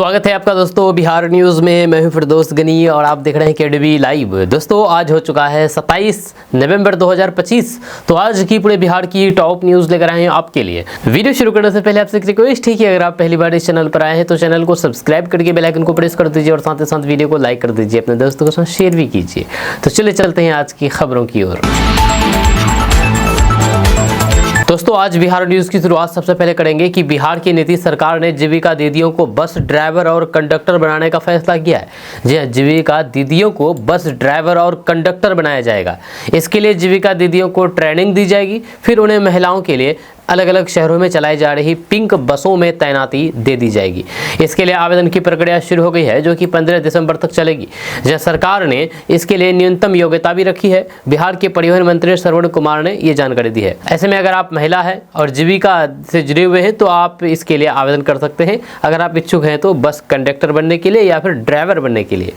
स्वागत है आपका दोस्तों बिहार न्यूज़ में। मैं हूं फिरदौस गनी और आप देख रहे हैं केडीवी लाइव। दोस्तों आज हो चुका है 27 नवंबर 2025। तो आज की पूरे बिहार की टॉप न्यूज़ लेकर आए हैं आपके लिए। वीडियो शुरू करने से पहले आपसे एक रिक्वेस्ट है कि अगर आप पहली बार इस चैनल पर आए हैं तो चैनल को सब्सक्राइब करके बेल आइकन को प्रेस कर दीजिए और साथ ही साथ वीडियो को लाइक कर दीजिए, अपने दोस्तों के साथ शेयर भी कीजिए। तो चलिए चलते हैं आज की खबरों की ओर। दोस्तों आज बिहार न्यूज़ की शुरुआत सबसे पहले करेंगे कि बिहार की नीतीश सरकार ने जीविका दीदियों को बस ड्राइवर और कंडक्टर बनाने का फैसला किया है। जी हां, जीविका दीदियों को बस ड्राइवर और कंडक्टर बनाया जाएगा। इसके लिए जीविका दीदियों को ट्रेनिंग दी जाएगी, फिर उन्हें महिलाओं के लिए अलग अलग शहरों में चलाई जा रही पिंक बसों में तैनाती दे दी जाएगी। इसके लिए आवेदन की प्रक्रिया शुरू हो गई है, जो कि 15 दिसंबर तक चलेगी। जहां सरकार ने इसके लिए न्यूनतम योग्यता भी रखी है। बिहार के परिवहन मंत्री श्रवण कुमार ने ये जानकारी दी है। ऐसे में अगर आप महिला हैं और जीविका से जुड़े हुए हैं तो आप इसके लिए आवेदन कर सकते हैं, अगर आप इच्छुक हैं तो बस कंडक्टर बनने के लिए या फिर ड्राइवर बनने के लिए।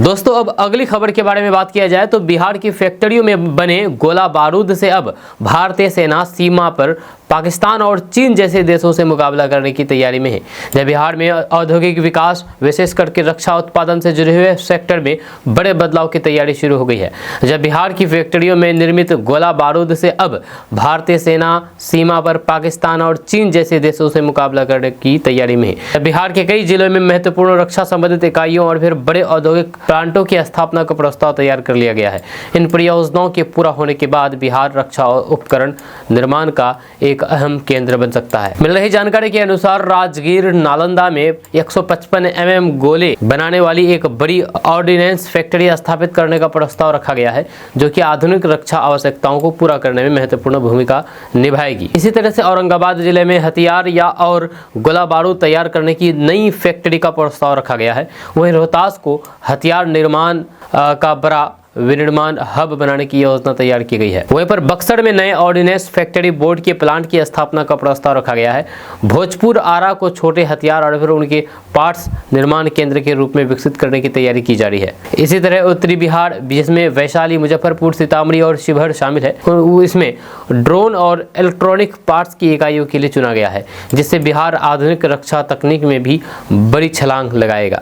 दोस्तों अब अगली खबर के बारे में बात किया जाए तो बिहार की फैक्ट्रियों में बने गोला बारूद से अब भारतीय सेना सीमा पर पाकिस्तान और चीन जैसे देशों से मुकाबला करने की तैयारी में है। जब बिहार में औद्योगिक विकास विशेष करके रक्षा उत्पादन से जुड़े हुए सेक्टर में बड़े बदलाव की तैयारी शुरू हो गई है। जब बिहार की फैक्ट्रियों में निर्मित गोला बारूद से अब भारतीय सेना सीमा पर पाकिस्तान और चीन जैसे देशों से मुकाबला करने की तैयारी में है। बिहार के कई जिलों में महत्वपूर्ण रक्षा संबंधित इकाइयों और फिर बड़े औद्योगिक प्लांटों की स्थापना का प्रस्ताव तैयार कर लिया गया है। इन परियोजनाओं के पूरा होने के बाद बिहार रक्षा उपकरण निर्माण का एक अहम केंद्र बन सकता है। मिल रही जानकारी के अनुसार राजगीर नालंदा में 155 mm गोले बनाने वाली एक बड़ी ऑर्डिनेंस फैक्ट्री स्थापित करने का प्रस्ताव रखा गया है, जो कि आधुनिक रक्षा आवश्यकताओं को पूरा करने में महत्वपूर्ण भूमिका निभाएगी। इसी तरह से औरंगाबाद जिले में हथियार या और गोला बारूद तैयार करने की नई फैक्ट्री का प्रस्ताव रखा गया है। वहीं रोहतास को हथियार निर्माण का बड़ा विनिर्माण हब बनाने की योजना तैयार की गई है। वहीं पर बक्सर में नए ऑर्डिनेंस फैक्ट्री बोर्ड के प्लांट की स्थापना का प्रस्ताव रखा गया है। भोजपुर आरा को छोटे हथियार और फिर उनके पार्ट्स निर्माण केंद्र के रूप में विकसित करने की तैयारी की जा रही है। इसी तरह उत्तरी बिहार, जिसमें वैशाली, मुजफ्फरपुर, सीतामढ़ी और शिवहर शामिल है, इसमें ड्रोन और इलेक्ट्रॉनिक पार्ट्स की इकाइयों के लिए चुना गया है, जिससे बिहार आधुनिक रक्षा तकनीक में भी बड़ी छलांग लगाएगा।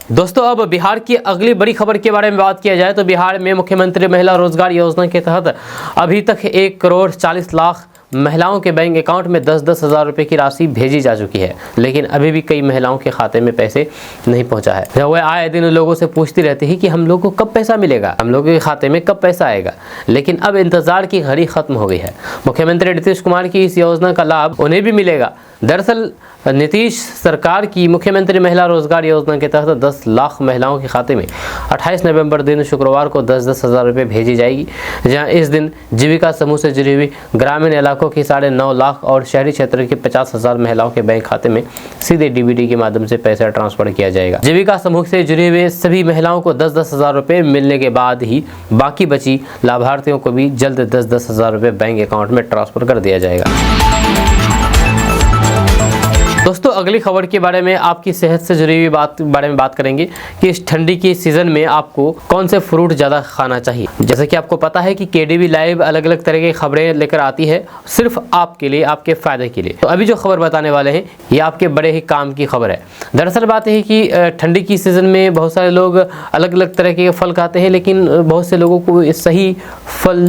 दोस्तों अब बिहार की अगली बड़ी खबर के बारे में बात किया जाए तो बिहार में मुख्यमंत्री महिला रोजगार योजना के तहत अभी तक 1,40,00,000 महिलाओं के बैंक अकाउंट में 10-10 हज़ार रुपये की राशि भेजी जा चुकी है, लेकिन अभी भी कई महिलाओं के खाते में पैसे नहीं पहुंचा है। जब वह आए दिन लोगों से पूछती रहती है कि हम लोग को कब पैसा मिलेगा, हम लोगों के खाते में कब पैसा आएगा, लेकिन अब इंतजार की घड़ी खत्म हो गई है। मुख्यमंत्री नीतीश कुमार की इस योजना का लाभ उन्हें भी मिलेगा। दरअसल नीतीश सरकार की मुख्यमंत्री महिला रोजगार योजना के तहत 10 लाख महिलाओं के खाते में 28 नवंबर दिन शुक्रवार को 10-10 हज़ार रुपये भेजी जाएगी, जहां इस दिन जीविका समूह से जुड़ी हुई ग्रामीण इलाकों की 9.5 लाख और शहरी क्षेत्र की 50,000 महिलाओं के बैंक खाते में सीधे डीबीटी के माध्यम से पैसा ट्रांसफर किया जाएगा। जीविका समूह से जुड़े हुए सभी महिलाओं को 10-10 हज़ार रुपये मिलने के बाद ही बाकी बची लाभार्थियों को भी जल्द 10-10 हज़ार रुपये बैंक अकाउंट में ट्रांसफर कर दिया जाएगा। दोस्तों अगली खबर के बारे में आपकी सेहत से जुड़ी हुई बारे में बात करेंगे कि इस ठंडी की सीजन में आपको कौन से फ्रूट ज़्यादा खाना चाहिए। जैसे कि आपको पता है कि केडीवी लाइव अलग अलग तरह की खबरें लेकर आती है सिर्फ आपके लिए, आपके फ़ायदे के लिए। तो अभी जो खबर बताने वाले हैं ये आपके बड़े ही काम की खबर है। दरअसल बात है कि ठंडी की सीज़न में बहुत सारे लोग अलग अलग तरह के फल खाते हैं, लेकिन बहुत से लोगों को इस सही फल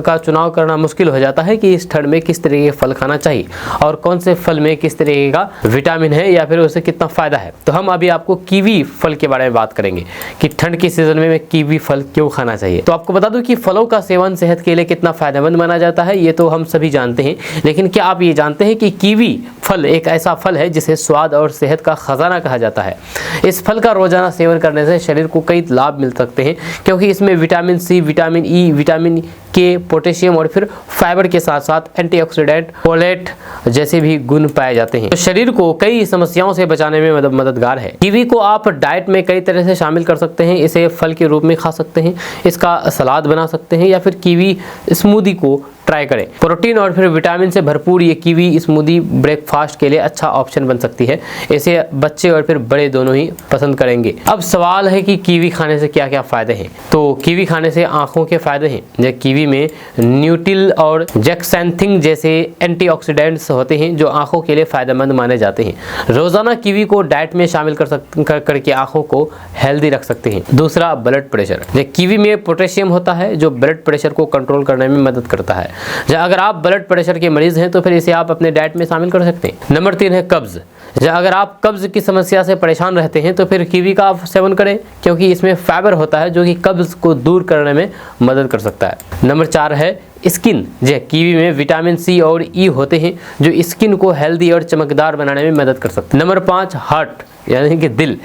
का चुनाव करना मुश्किल हो जाता है कि इस ठंड में किस तरीके के फल खाना चाहिए और कौन से फल में किस तरीके का विटामिन है या फिर उससे कितना फ़ायदा है। तो हम अभी आपको कीवी फल के बारे में बात करेंगे कि ठंड की सीज़न में कीवी फल क्यों खाना चाहिए। तो आपको बता दूं कि फलों का सेवन सेहत के लिए कितना फ़ायदेमंद माना जाता है ये तो हम सभी जानते हैं, लेकिन क्या आप ये जानते हैं कि कीवी फल एक ऐसा फल है जिसे स्वाद और सेहत का खजाना कहा जाता है। इस फल का रोजाना सेवन करने से शरीर को कई लाभ मिल सकते हैं, क्योंकि इसमें vitamin C, vitamin E, vitamin K, potassium और फिर फाइबर के साथ साथ एंटीऑक्सीडेंट, फोलेट जैसे भी गुण पाए जाते हैं, तो शरीर को कई समस्याओं से बचाने में मददगार है। कीवी को आप डाइट में कई तरह से शामिल कर सकते हैं। इसे फल के रूप में खा सकते हैं, इसका सलाद बना सकते हैं या फिर कीवी स्मूदी को ट्राई करें। प्रोटीन और फिर विटामिन से भरपूर ये कीवी स्मूदी ब्रेकफास्ट के लिए अच्छा ऑप्शन बन सकती है। इसे बच्चे और फिर बड़े दोनों ही पसंद करेंगे। अब सवाल है कि कीवी खाने से क्या क्या फायदे हैं। तो कीवी खाने से आंखों के फायदे हैं। कीवी में न्यूटिल और जेक्सेंथिन जैसे एंटीऑक्सीडेंट्स होते हैं जो आंखों के लिए फायदेमंद माने जाते हैं। रोजाना कीवी को डाइट में शामिल करके आंखों को हेल्दी रख सकते हैं। दूसरा, ब्लड प्रेशर। कीवी में पोटेशियम होता है जो ब्लड प्रेशर को कंट्रोल करने में मदद करता है। अगर आप ब्लड प्रेशर के मरीज हैं तो फिर इसे आप अपने डाइट में शामिल कर सकते हैं। नंबर 3 है कब्ज। अगर आप कब्ज की समस्या से परेशान रहते हैं तो फिर कीवी का आप सेवन करें, क्योंकि इसमें फाइबर होता है जो कि कब्ज को दूर करने में मदद कर सकता है। नंबर 4 है स्किन। कीवी में विटामिन सी और ई होते हैं जो स्किन को हेल्दी और चमकदार बनाने में मदद कर सकते हैं। नंबर 5, हार्ट यानी कि दिल।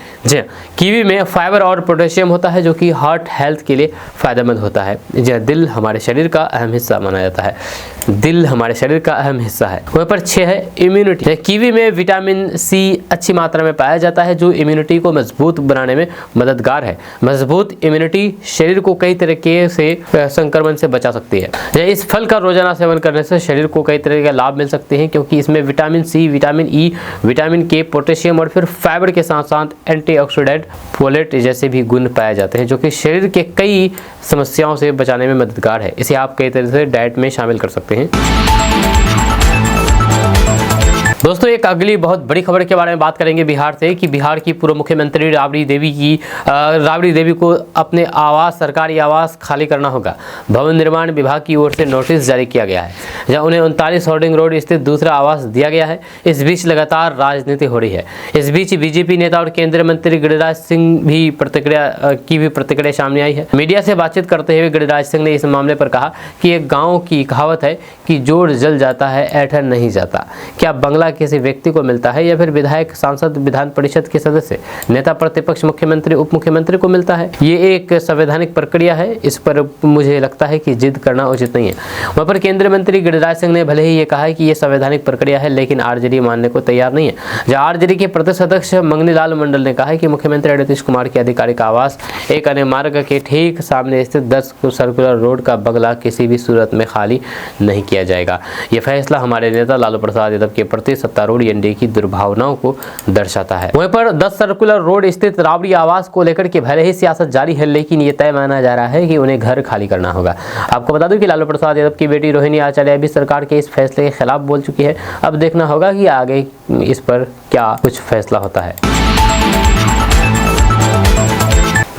कीवी में फाइबर और पोटेशियम होता है जो कि हार्ट हेल्थ के लिए फायदेमंद होता है। दिल हमारे शरीर का अहम हिस्सा माना जाता है। दिल हमारे शरीर का अहम हिस्सा है। वहीं पर 6 है इम्यूनिटी। कीवी में विटामिन सी अच्छी मात्रा में पाया जाता है जो इम्यूनिटी को मजबूत बनाने में मददगार है। मजबूत इम्यूनिटी शरीर को कई तरीके से संक्रमण से बचा सकती है। इस फल का रोजाना सेवन करने से शरीर को कई तरह के लाभ मिल सकते हैं, क्योंकि इसमें vitamin C, vitamin E, vitamin K, potassium और फिर फाइबर के साथ साथ एंटीऑक्सीडेंट, फोलेट जैसे भी गुण पाए जाते हैं जो कि शरीर के कई समस्याओं से बचाने में मददगार है। इसे आप कई तरह से डाइट में शामिल कर सकते हैं। दोस्तों, एक अगली बहुत बड़ी खबर के बारे में बात करेंगे बिहार से कि बिहार की पूर्व मुख्यमंत्री राबड़ी देवी को अपने आवास, सरकारी आवास खाली करना होगा। भवन निर्माण विभाग की ओर से नोटिस जारी किया गया है जहां उन्हें 39 होर्डिंग रोड स्थित दूसरा आवास दिया गया है। इस बीच लगातार राजनीति हो रही है। इस बीच बीजेपी नेता और केंद्रीय मंत्री गिरिराज सिंह की प्रतिक्रिया सामने आई है। मीडिया से बातचीत करते हुए गिरिराज सिंह ने इस मामले पर कहा कि एक गाँव की कहावत है कि जोड़ जल जाता है, ऐठन नहीं जाता। क्या बंगला किसी व्यक्ति को मिलता है या फिर विधायक, सांसद, विधान परिषद के सदस्य, नेता प्रतिपक्ष, मुख्यमंत्री, उप मुख्यमंत्री को मिलता है? ये एक संवैधानिक प्रक्रिया है। इस पर मुझे लगता है कि जिद करना उचित नहीं है। वहाँ पर केंद्रीय मंत्री गिरिराज सिंह ने भले ही ये कहा है कि ये संवैधानिक प्रक्रिया है, लेकिन आरजेडी मानने को तैयार नहीं है। जहाँ आरजेडी के प्रदेश अध्यक्ष मंगनीलाल मंडल ने कहा है कि मुख्यमंत्री नीतीश कुमार के आधिकारिक आवास एक अन्य मार्ग के ठीक सामने स्थित 10 सर्कुलर रोड का बंगला किसी भी सूरत में खाली नहीं किया जाएगा। ये फैसला हमारे नेता लालू प्रसाद यादव के प्रति सत्तारूढ़ एनडीए की दुर्भावनाओं को दर्शाता है। वहीं पर 10 सर्कुलर रोड स्थित राबड़ी आवास को लेकर के भले ही सियासत जारी है, लेकिन ये तय माना जा रहा है कि उन्हें घर खाली करना होगा। आपको बता दूं कि लालू प्रसाद यादव की बेटी रोहिणी आचार्य भी सरकार के इस फैसले के खिलाफ बोल चुकी है। अब देखना होगा कि आगे इस पर क्या कुछ फैसला होता है।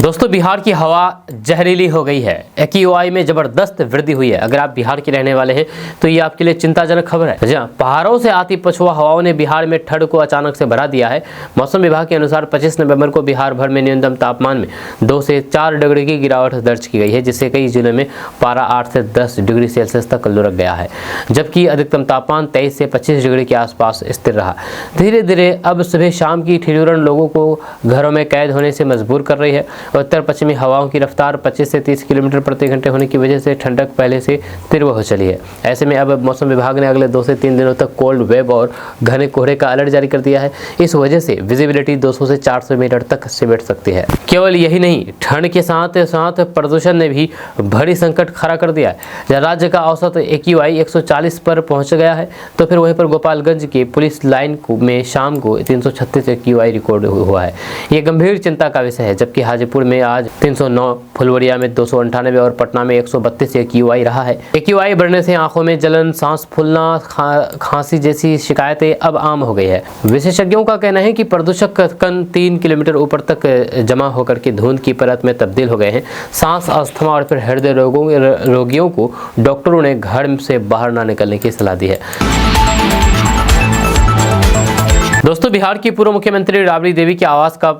दोस्तों, बिहार की हवा जहरीली हो गई है। AQI में जबरदस्त वृद्धि हुई है। अगर आप बिहार के रहने वाले हैं तो ये आपके लिए चिंताजनक खबर है। जहाँ पहाड़ों से आती पछुआ हवाओं ने बिहार में ठंड को अचानक से बढ़ा दिया है। मौसम विभाग के अनुसार 25 नवंबर को बिहार भर में न्यूनतम तापमान में 2 से 4 डिग्री की गिरावट दर्ज की गई है, जिससे कई जिलों में पारा 8 से 10 डिग्री सेल्सियस तक लुढ़क गया है, जबकि अधिकतम तापमान 23 से 25 डिग्री के आसपास स्थिर रहा। धीरे धीरे अब सुबह शाम की ठिठुरन लोगों को घरों में कैद होने से मजबूर कर रही है। उत्तर पश्चिमी हवाओं की रफ्तार 25 से 30 किलोमीटर प्रति घंटे होने की वजह से ठंडक पहले से तीव्र हो चली है। ऐसे में अब मौसम विभाग ने अगले 2 से 3 दिनों तक कोल्ड वेव और घने कोहरे का अलर्ट जारी कर दिया है। इस वजह से विजिबिलिटी 200 से 400 मीटर तक सिमट सकती है। केवल यही नहीं, ठंड के साथ साथ प्रदूषण ने भी भारी संकट खड़ा कर दिया है। जहाँ राज्य का औसत AQI 140 पर पहुंच गया है, तो फिर वहीं पर गोपालगंज के पुलिस लाइन में शाम को 336 AQI रिकॉर्ड हुआ है। ये गंभीर चिंता का विषय है। जबकि हाजीपुर में आज 309, फुलवरिया में 298 और पटना में 132 AQI रहा है। AQI बढ़ने से आंखों में जलन, सांस फूलना, खांसी जैसी शिकायतें अब आम हो गई है। विशेषज्ञों का कहना है कि प्रदूषक कण 3 किलोमीटर ऊपर तक जमा होकर के धुंध की परत में तब्दील हो गए हैं। सांस, अस्थमा और फिर हृदय रोगियों को डॉक्टरों ने घर से बाहर ना निकलने की सलाह दी है। दोस्तों, बिहार की पूर्व मुख्यमंत्री राबड़ी देवी के आवास का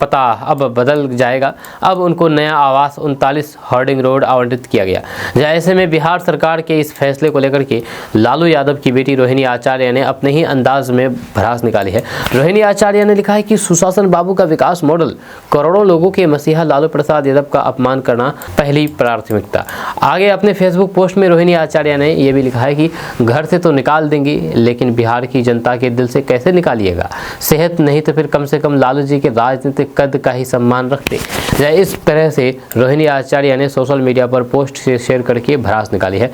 पता अब बदल जाएगा। अब उनको नया आवास 39 होर्डिंग रोड आवंटित किया गया। ऐसे में बिहार सरकार के इस फैसले को लेकर के लालू यादव की बेटी रोहिणी आचार्य ने अपने ही अंदाज में भड़ास निकाली है। रोहिणी आचार्य ने लिखा है कि सुशासन बाबू का विकास मॉडल, करोड़ों लोगों के मसीहा लालू प्रसाद यादव का अपमान करना पहली प्राथमिकता। आगे अपने फेसबुक पोस्ट में रोहिणी आचार्य ने यह भी लिखा है कि घर से तो निकाल देंगी, लेकिन बिहार की जनता के दिल से कैसे निकालिएगा? सेहत नहीं तो फिर कम से कम लालू जी के राजनीतिक कद का ही सम्मान रखते। इस तरह से रोहिणी आचार्य ने सोशल मीडिया पर पोस्ट शेयर करके भड़ास निकाली है।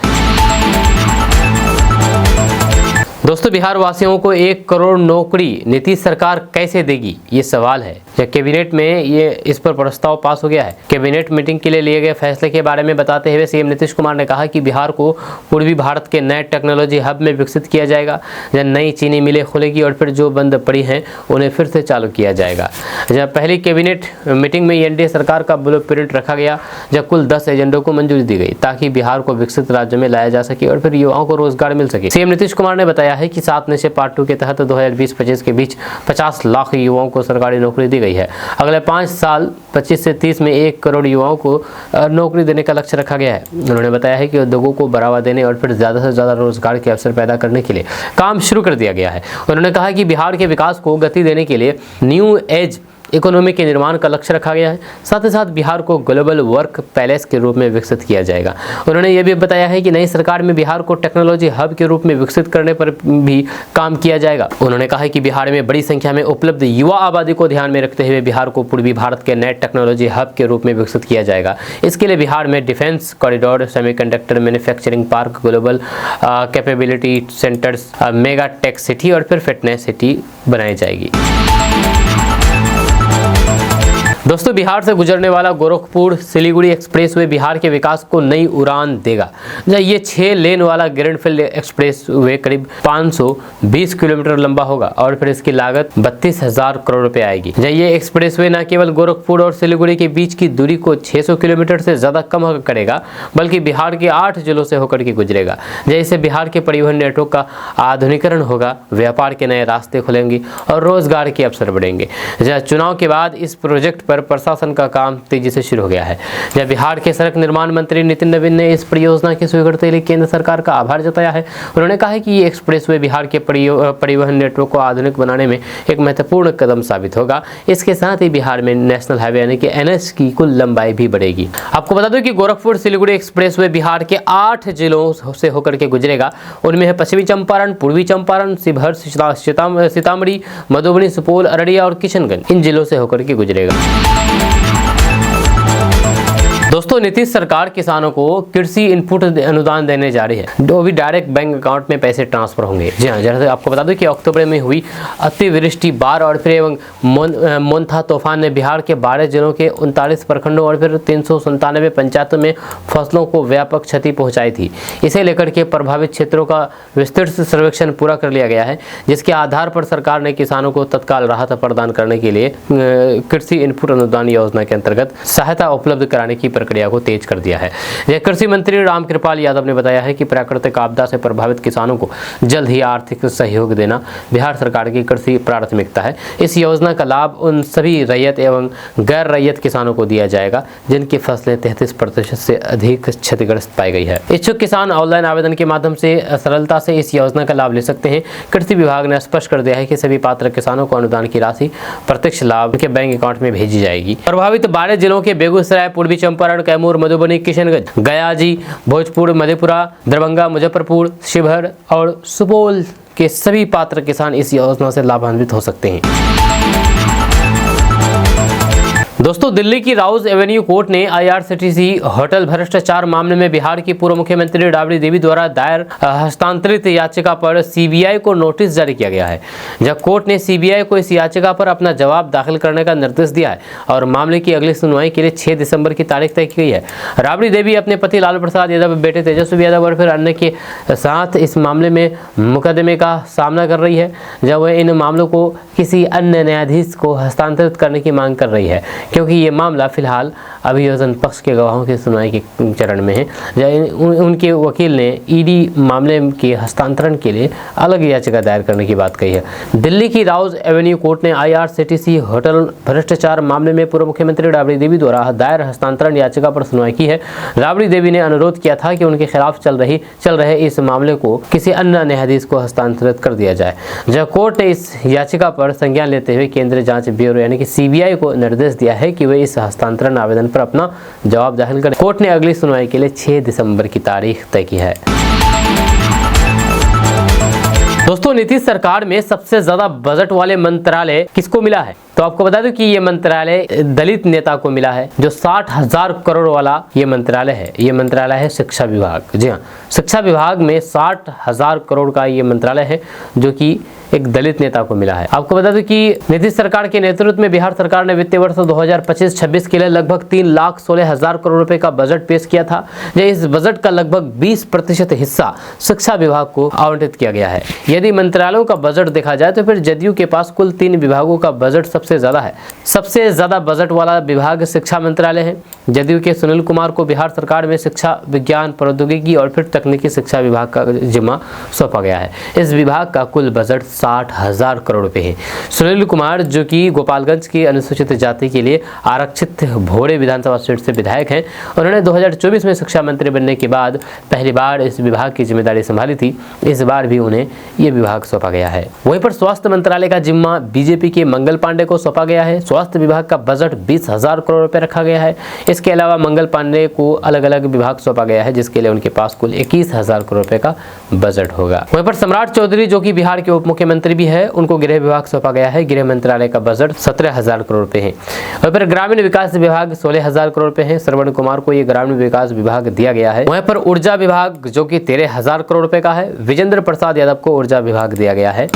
दोस्तों, बिहार वासियों को 1 करोड़ नौकरी नीतीश सरकार कैसे देगी, ये सवाल है। कैबिनेट में ये इस पर प्रस्ताव पास हो गया है। कैबिनेट मीटिंग के लिए लिए गए फैसले के बारे में बताते हुए सीएम नीतीश कुमार ने कहा कि बिहार को पूर्वी भारत के नए टेक्नोलॉजी हब में विकसित किया जाएगा। जब नई चीनी मिलें खुलेगी और फिर जो बंद पड़ी हैं उन्हें फिर से चालू किया जाएगा। जब पहली कैबिनेट मीटिंग में एनडीए सरकार का ब्लूप्रिंट रखा गया, जब कुल 10 एजेंडों को मंजूरी दी गई ताकि बिहार को विकसित राज्य में लाया जा सके और फिर युवाओं को रोजगार मिल सके। सीएम नीतीश कुमार ने बताया है कि 7 नशे पार्ट 2 के तहत 2020-25 के बीच 50 लाख युवाओं को सरकारी नौकरी दी गई है। अगले 5 साल 25 से 30 में 1 करोड़ युवाओं को नौकरी देने का लक्ष्य रखा गया है। उन्होंने बताया है कि उद्योगों को बढ़ावा देने और फिर ज़्यादा से ज़्यादा रोजगार के अवसर पैदा करने के लिए काम शुरू कर दिया गया है। उन्होंने कहा कि बिहार के विकास को गति देने के लिए न्यू एज इकोनॉमी के निर्माण का लक्ष्य रखा गया है। साथ ही साथ बिहार को ग्लोबल वर्क पैलेस के रूप में विकसित किया जाएगा। उन्होंने ये भी बताया है कि नई सरकार में बिहार को टेक्नोलॉजी हब के रूप में विकसित करने पर भी काम किया जाएगा। उन्होंने कहा कि बिहार में बड़ी संख्या में उपलब्ध युवा आबादी को ध्यान में रखते हुए बिहार को पूर्वी भारत के नए टेक्नोलॉजी हब के रूप में विकसित किया जाएगा। इसके लिए बिहार में defence corridor, semiconductor manufacturing park, global capability centres, mega tech city और फिर फिटनेस सिटी बनाई जाएगी। दोस्तों, बिहार से गुजरने वाला गोरखपुर सिलीगुड़ी एक्सप्रेसवे बिहार के विकास को नई उड़ान देगा। ये 6 लेन वाला ग्रीनफील्ड एक्सप्रेसवे करीब 520 किलोमीटर लंबा होगा और फिर इसकी लागत 32,000 करोड़ रुपए आएगी। ये एक्सप्रेसवे न केवल गोरखपुर और सिलीगुड़ी के बीच की दूरी को 600 किलोमीटर से ज्यादा कम करेगा, बल्कि बिहार के 8 जिलों से होकर के गुजरेगा। इससे बिहार के परिवहन नेटवर्क का आधुनिकीकरण होगा, व्यापार के नए रास्ते खुलेंगे और रोजगार के अवसर बढ़ेंगे। चुनाव के बाद इस प्रोजेक्ट पर प्रशासन का काम तेजी से शुरू हो गया है। जब बिहार के सड़क निर्माण मंत्री नितिन नवीन ने इस परियोजना की स्वीकृति के लिए केंद्र सरकार का आभार जताया है। उन्होंने कहा है कि ये एक्सप्रेसवे बिहार के परिवहन नेटवर्क को आधुनिक बनाने में एक महत्वपूर्ण कदम साबित होगा। इसके साथ ही बिहार में नेशनल हाईवे यानी कि एनएच की कुल लंबाई भी बढ़ेगी। आपको बता दूं कि गोरखपुर सिलीगुड़ी एक्सप्रेसवे बिहार के 8 जिलों से होकर के गुजरेगा। उनमें है पश्चिमी चंपारण, पूर्वी चंपारण, शिवहर, सीतामढ़ी, मधुबनी, सुपौल, अररिया और किशनगंज, इन जिलों से होकर के गुजरेगा। दोस्तों, नीतीश सरकार किसानों को कृषि इनपुट अनुदान देने जा रही है, जो भी डायरेक्ट बैंक अकाउंट में पैसे ट्रांसफर होंगे। जी हाँ, जैसे आपको बता दूं कि अक्टूबर में हुई अतिवृष्टि, बाढ़ और फिर एवं मोन्था तूफान ने बिहार के 12 जिलों के 39 प्रखंडों और फिर 397 पंचायतों में फसलों को व्यापक क्षति पहुंचाई थी। इसे लेकर के प्रभावित क्षेत्रों का विस्तृत सर्वेक्षण पूरा कर लिया गया है, जिसके आधार पर सरकार ने किसानों को तत्काल राहत प्रदान करने के लिए कृषि इनपुट अनुदान योजना के अंतर्गत सहायता उपलब्ध कराने की प्रक्रिया को तेज कर दिया है। यह कृषि मंत्री रामकृपाल यादव ने बताया है कि प्राकृतिक आपदा से प्रभावित किसानों को जल्द ही आर्थिक सहयोग देना बिहार सरकार की कृषि प्राथमिकता है। इस योजना का लाभ उन सभी रैयत एवं गैर रैयत किसानों को दिया जाएगा जिनकी फसलें 33% से अधिक क्षतिग्रस्त पाई गई है। इच्छुक किसान ऑनलाइन आवेदन के माध्यम से सरलता से इस योजना का लाभ ले सकते हैं। कृषि विभाग ने स्पष्ट कर दिया है कि सभी पात्र किसानों को अनुदान की राशि प्रत्यक्ष लाभ के बैंक अकाउंट में भेजी जाएगी। प्रभावित 12 जिलों के बेगूसराय, पूर्वी चंपारण, कैमूर, मधुबनी, किशनगंज, गया जी, भोजपुर, मधेपुरा, दरभंगा, मुजफ्फरपुर, शिवहर और सुपौल के सभी पात्र किसान इस योजना से लाभान्वित हो सकते हैं। दोस्तों, दिल्ली की राउज एवेन्यू कोर्ट ने आईआरसीटीसी होटल भ्रष्टाचार मामले में बिहार की पूर्व मुख्यमंत्री राबड़ी देवी द्वारा दायर हस्तांतरित याचिका पर सीबीआई को नोटिस जारी किया गया है। जब कोर्ट ने सीबीआई को इस याचिका पर अपना जवाब दाखिल करने का निर्देश दिया है और मामले की अगली सुनवाई के लिए 6 दिसंबर की तारीख तय की गई है। राबड़ी देवी अपने पति लालू प्रसाद यादव, बेटे तेजस्वी यादव और फिर अन्य के साथ इस मामले में मुकदमे का सामना कर रही है, जब वह इन मामलों को किसी अन्य न्यायाधीश को हस्तांतरित करने की मांग कर रही है, क्योंकि ये मामला फिलहाल अभियोजन पक्ष के गवाहों की सुनवाई के चरण में है। उनके वकील ने ईडी मामले के हस्तांतरण के लिए अलग याचिका दायर करने की बात कही है। दिल्ली की राउज एवेन्यू कोर्ट ने आईआरसीटीसी होटल भ्रष्टाचार मामले में पूर्व मुख्यमंत्री राबड़ी देवी द्वारा दायर हस्तांतरण याचिका पर सुनवाई की है। राबड़ी देवी ने अनुरोध किया था कि उनके खिलाफ चल रहे इस मामले को किसी अन्य न्यायाधीश को हस्तांतरित कर दिया जाए। जब कोर्ट ने इस याचिका पर संज्ञान लेते हुए केंद्रीय जांच ब्यूरो यानी कि सीबीआई को निर्देश दिया है कि वे इस हस्तांतरण आवेदन पर अपना जवाब दाखिल करें। कोर्ट ने अगली सुनवाई के लिए 6 दिसंबर की तारीख तय की है। दोस्तों नीतीश सरकार में सबसे ज्यादा बजट वाले मंत्रालय किसको मिला है? तो आपको बता दूं कि ये मंत्रालय दलित नेता को मिला है, जो 60,000 करोड़ वाला ये मंत्रालय है। ये मंत्रालय है शिक्षा विभाग। जी हाँ, शिक्षा विभाग में 60,000 करोड़ का ये मंत्रालय है, जो कि एक दलित नेता को मिला है। आपको बता दूं कि नीतीश सरकार के नेतृत्व में बिहार सरकार ने वित्तीय वर्ष 2025-26 के लिए लगभग 3,16,000 करोड़ रुपए का बजट पेश किया था। इस बजट का लगभग 20% हिस्सा शिक्षा विभाग को आवंटित किया गया है। यदि मंत्रालयों का बजट देखा जाए तो फिर जदयू के पास कुल 3 विभागों का बजट सबसे ज्यादा है। सबसे ज्यादा बजट वाला विभाग शिक्षा मंत्रालय है। जदयू के सुनील कुमार को बिहार सरकार में शिक्षा, विज्ञान, प्रौद्योगिकी और फिर तकनीकी शिक्षा विभाग का जिम्मा सौंपा गया है। इस विभाग का कुल बजट 60,000 करोड़ रुपए है। सुनील कुमार, जो कि गोपालगंज की अनुसूचित जाति के लिए आरक्षित भोरे विधानसभा सीट से विधायक हैं, उन्होंने 2024 में शिक्षा मंत्री बनने के बाद पहली बार इस विभाग की जिम्मेदारी संभाली थी। इस बार भी उन्हें यह विभाग सौंपा गया है। वहीं पर स्वास्थ्य मंत्रालय का जिम्मा बीजेपी के मंगल पांडे को सौंपा गया है। स्वास्थ्य विभाग का बजट 20,000 करोड़ रुपए रखा गया है। इसके अलावा मंगल पांडे को अलग अलग विभाग सौंपा गया है, जिसके लिए उनके पास कुल 21,000 करोड़ रुपए का बजट होगा। वहीं पर सम्राट चौधरी, जो कि बिहार के उप मुख्यमंत्री भी है, उनको गृह विभाग सौंपा गया है। गृह मंत्रालय का बजट 17,000 करोड़ रुपए है। वहीं पर ग्रामीण विकास विभाग 16,000 करोड़ रुपए है। श्रवण कुमार को ये ग्रामीण विकास विभाग दिया गया है। वहीं पर ऊर्जा विभाग, जो कि 13,000 करोड़ रुपए का है, विजेंद्र प्रसाद यादव को ऊर्जा विभाग दिया गया है।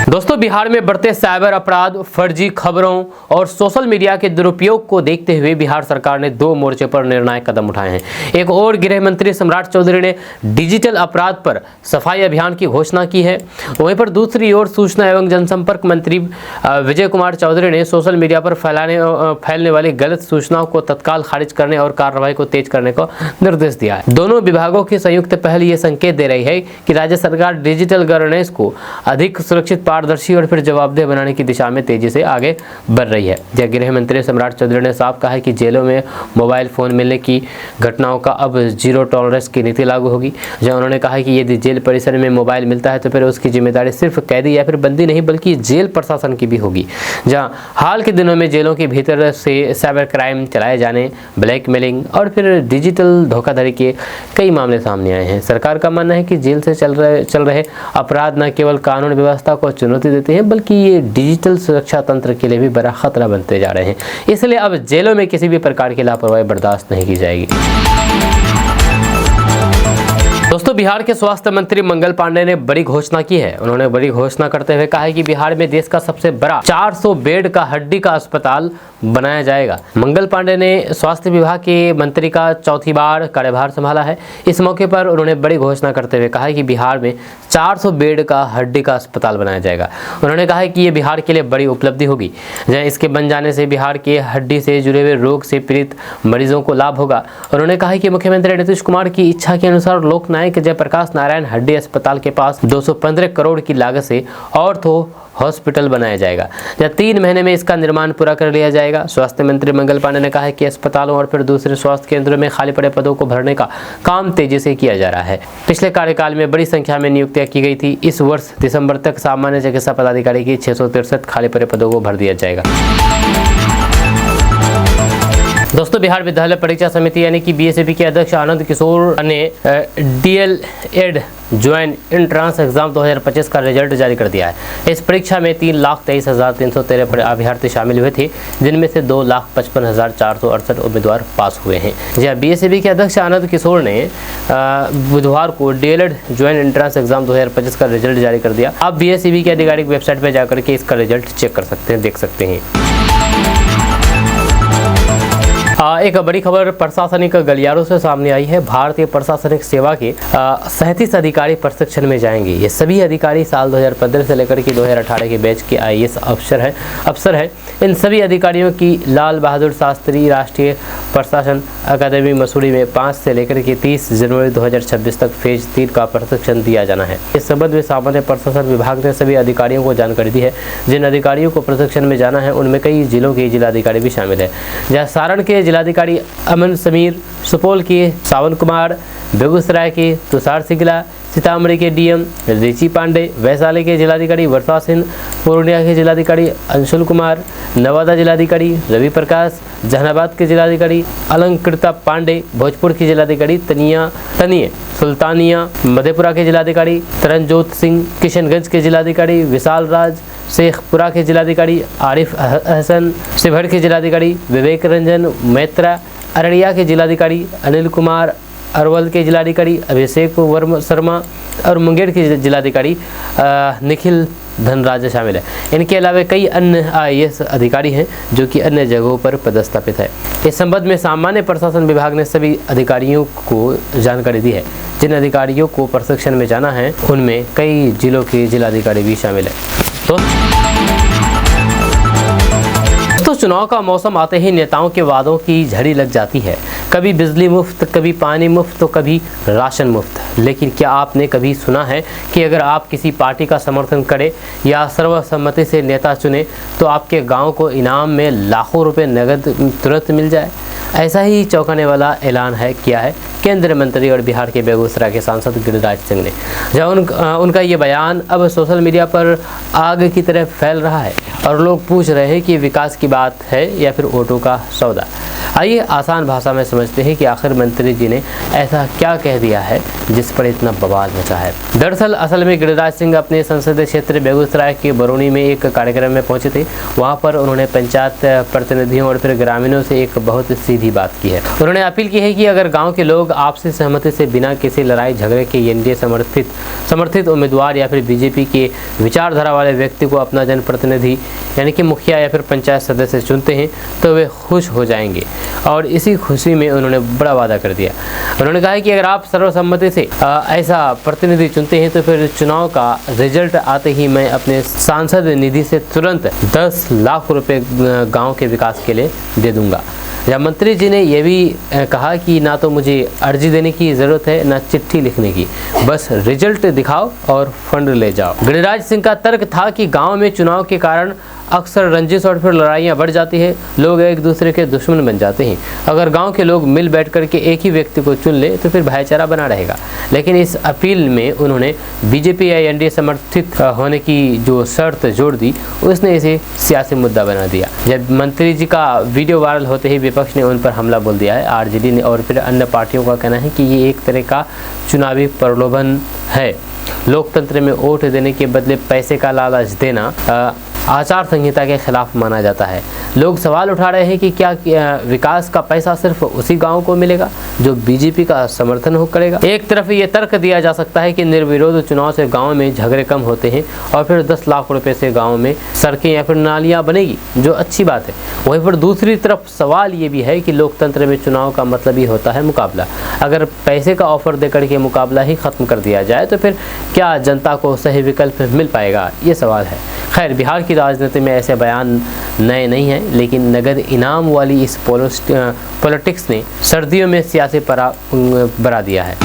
दोस्तों, बिहार में बढ़ते साइबर अपराध, फर्जी खबरों और सोशल मीडिया के दुरुपयोग को देखते हुए बिहार सरकार ने 2 मोर्चे पर निर्णायक कदम उठाए हैं। एक और गृह मंत्री सम्राट चौधरी ने डिजिटल अपराध पर सफाई अभियान की घोषणा की है। वहीं पर दूसरी ओर सूचना एवं जनसंपर्क मंत्री विजय कुमार चौधरी ने सोशल मीडिया पर फैलने वाली गलत सूचनाओं को तत्काल खारिज करने और कार्रवाई को तेज करने का निर्देश दिया है। दोनों विभागों की संयुक्त पहल ये संकेत दे रही है कि राज्य सरकार डिजिटल गवर्नेंस को अधिक सुरक्षित, पारदर्शी और फिर जवाबदेह बनाने की दिशा में तेजी से आगे बढ़ रही है। गृह मंत्री सम्राट चौधरी ने साफ कहा है कि जेलों में मोबाइल फोन मिलने की घटनाओं का अब 0 टॉलरेंस की नीति लागू होगी। जहां उन्होंने कहा है कि यदि जेल परिसर में मोबाइल मिलता है तो फिर उसकी जिम्मेदारी सिर्फ कैदी या फिर बंदी नहीं बल्कि जेल प्रशासन की भी होगी। जहां हाल के दिनों में जेलों के भीतर से साइबर क्राइम चलाए जाने, ब्लैकमेलिंग और फिर डिजिटल धोखाधड़ी के कई मामले सामने आए हैं। सरकार का मानना है कि जेल से चल रहे अपराध न केवल कानून व्यवस्था को चुनौती देते हैं बल्कि ये डिजिटल सुरक्षा तंत्र के लिए भी बड़ा खतरा बनते जा रहे हैं। इसलिए अब जेलों में किसी भी प्रकार की लापरवाही बर्दाश्त नहीं की जाएगी। दोस्तों, बिहार के स्वास्थ्य मंत्री मंगल पांडे ने बड़ी घोषणा की है। उन्होंने बड़ी घोषणा करते हुए कहा है कि बिहार में देश का सबसे बड़ा 400 बेड का हड्डी का अस्पताल बनाया जाएगा। मंगल पांडे ने स्वास्थ्य विभाग के मंत्री का 4थी बार कार्यभार संभाला है। इस मौके पर उन्होंने बड़ी घोषणा करते हुए कहा है कि बिहार में 400 बेड का हड्डी का अस्पताल बनाया जाएगा। उन्होंने कहा है कि ये बिहार के लिए बड़ी उपलब्धि होगी। इसके बन जाने से बिहार के हड्डी से जुड़े हुए रोग से पीड़ित मरीजों को लाभ होगा। उन्होंने कहा है कि मुख्यमंत्री नीतीश कुमार की इच्छा के अनुसार लोकनायक जयप्रकाश नारायण हड्डी अस्पताल के पास 215 करोड़ की लागत से ऑर्थो हॉस्पिटल बनाया जाएगा, जहाँ 3 महीने में इसका निर्माण पूरा कर लिया जाएगा। स्वास्थ्य मंत्री मंगल पांडे ने कहा है कि अस्पतालों और फिर दूसरे स्वास्थ्य केंद्रों में खाली पड़े पदों को भरने का काम तेजी से किया जा रहा है। पिछले कार्यकाल में बड़ी संख्या में नियुक्तियां की गई थी। इस वर्ष दिसंबर तक सामान्य चिकित्सा पदाधिकारी की 663 खाली पड़े पदों को भर दिया जाएगा। दोस्तों, बिहार विद्यालय परीक्षा समिति यानी कि बीएसएबी के अध्यक्ष आनंद किशोर ने डीएलएड ज्वाइंट एंट्रेंस एग्जाम 2025 का रिजल्ट जारी कर दिया है। इस परीक्षा में 3,23,313 अभ्यर्थी शामिल हुए थे, जिनमें से 2,55,468 उम्मीदवार पास हुए हैं। जी बीएसएबी के अध्यक्ष आनंद किशोर ने बुधवार को डीएलएड ज्वाइंट एंट्रेंस एग्जाम 2025 का रिजल्ट जारी कर दिया। आप बीएसएबी की आधिकारिक वेबसाइट पर जाकर के इसका रिजल्ट चेक कर सकते हैं, देख सकते हैं। एक बड़ी खबर प्रशासनिक गलियारों से सामने आई है। भारतीय प्रशासनिक सेवा के 37 अधिकारी प्रशिक्षण में जाएंगे। ये सभी अधिकारी साल 2015 से लेकर के 2018 के बैच के आईएएस अफसर हैं। इन सभी अधिकारियों की लाल बहादुर शास्त्री राष्ट्रीय प्रशासन अकादमी मसूरी में 5 से लेकर के 30 जनवरी 2026 तक फेज 3 का प्रशिक्षण दिया जाना है। इस संबंध में सामान्य प्रशासन विभाग ने सभी अधिकारियों को जानकारी दी है। जिन अधिकारियों को प्रशिक्षण में जाना है उनमें कई जिलों के जिलाधिकारी भी शामिल है। जहाँ सारण के जिलाधिकारी अमन समीर, सुपौल के सावन कुमार, बेगूसराय के तुषार सिंगला, सीतामढ़ी के डीएम रिची पांडे, वैशाली के जिलाधिकारी वर्षा सिंह, पूर्णिया के जिलाधिकारी अंशुल कुमार, नवादा जिलाधिकारी रवि प्रकाश, जहानाबाद के जिलाधिकारी अलंकृता पांडे, भोजपुर की जिलाधिकारी तनिए सुल्तानिया, मधेपुरा के जिलाधिकारी तरनजोत सिंह, किशनगंज के जिलाधिकारी विशाल राज, शेखपुरा के जिलाधिकारी आरिफ हसन, शिवहर के जिलाधिकारी विवेक रंजन मैत्रा, अररिया के जिलाधिकारी अनिल कुमार, अरवल के जिलाधिकारी अभिषेक वर्मा शर्मा और मुंगेर के जिलाधिकारी निखिल धनराज शामिल है। इनके अलावा कई अन्य IAS अधिकारी हैं जो कि अन्य जगहों पर पदस्थापित है। इस संबंध में सामान्य प्रशासन विभाग ने सभी अधिकारियों को जानकारी दी है। जिन अधिकारियों को प्रशिक्षण में जाना है उनमें कई जिलों के जिलाधिकारी भी शामिल है। तो चुनाव का मौसम आते ही नेताओं के वादों की झड़ी लग जाती है। कभी बिजली मुफ्त, कभी पानी मुफ्त, तो कभी राशन मुफ्त। लेकिन क्या आपने कभी सुना है कि अगर आप किसी पार्टी का समर्थन करें या सर्वसम्मति से नेता चुने तो आपके गांव को इनाम में लाखों रुपए नगद तुरंत मिल जाए? ऐसा ही चौंकाने वाला ऐलान किया है केंद्रीय मंत्री और बिहार के बेगूसराय के सांसद गिरिराज सिंह ने। जब उनका ये बयान अब सोशल मीडिया पर आग की तरह फैल रहा है और लोग पूछ रहे हैं कि विकास की बात है या फिर वोटों का सौदा। आइए आसान भाषा में समझते हैं कि आखिर मंत्री जी ने ऐसा क्या कह दिया है जिस पर इतना बवाल मचा है। दरअसल असल में गिरिराज सिंह अपने संसदीय क्षेत्र बेगूसराय के बरौनी में एक कार्यक्रम में पहुंचे थे। वहां पर उन्होंने पंचायत प्रतिनिधियों और फिर ग्रामीणों से एक बहुत सीधी बात की है। उन्होंने अपील की है कि अगर गाँव के लोग आपसी सहमति से बिना किसी लड़ाई झगड़े के एनडीए समर्थित उम्मीदवार या फिर बीजेपी के विचारधारा वाले व्यक्ति को अपना जनप्रतिनिधि यानी कि मुखिया या फिर पंचायत सदस्य चुनते हैं तो वे खुश हो जाएंगे। और इसी खुशी में उन्होंने बड़ा वादा कर दिया। उन्होंने कहा कि अगर आप सर्वसम्मति से ऐसा प्रतिनिधि चुनते हैं तो फिर चुनाव का रिजल्ट आते ही मैं अपने सांसद निधि से तुरंत 10 लाख रुपए गांव के विकास के लिए दे दूंगा। जब मंत्री जी ने यह भी कहा कि ना तो मुझे अर्जी देने की ज़रूरत है ना चिट्ठी लिखने की, बस रिजल्ट दिखाओ और फंड ले जाओ। गिरिराज सिंह का तर्क था कि गांव में चुनाव के कारण अक्सर रंजिश और फिर लड़ाइयाँ बढ़ जाती है, लोग एक दूसरे के दुश्मन बन जाते हैं। अगर गांव के लोग मिल बैठ करके एक ही व्यक्ति को चुन ले तो फिर भाईचारा बना रहेगा। लेकिन इस अपील में उन्होंने बीजेपी या एनडीए समर्थित होने की जो शर्त जोड़ दी, उसने इसे सियासी मुद्दा बना दिया। जब मंत्री जी का वीडियो वायरल होते ही विपक्ष ने उन पर हमला बोल दिया है। आरजेडी ने और फिर अन्य पार्टियों का कहना है कि ये एक तरह का चुनावी प्रलोभन है। लोकतंत्र में वोट देने के बदले पैसे का लालच देना आचार संहिता के खिलाफ माना जाता है। लोग सवाल उठा रहे हैं कि क्या विकास का पैसा सिर्फ उसी गांव को मिलेगा जो बीजेपी का समर्थन हो करेगा। एक तरफ ये तर्क दिया जा सकता है कि निर्विरोध चुनाव से गांव में झगड़े कम होते हैं और फिर 10 लाख रुपए से गांव में सड़कें या फिर नालियां बनेगी, जो अच्छी बात है। वहीं पर दूसरी तरफ सवाल ये भी है कि लोकतंत्र में चुनाव का मतलब ही होता है मुकाबला। अगर पैसे का ऑफर देकर के मुकाबला ही खत्म कर दिया जाए तो फिर क्या जनता को सही विकल्प मिल पाएगा, ये सवाल है। खैर, बिहार की राजनीति में ऐसे बयान नए नहीं हैं, लेकिन नगद इनाम वाली इस पॉलिटिक्स ने सर्दियों में सियासी बढ़ा दिया है।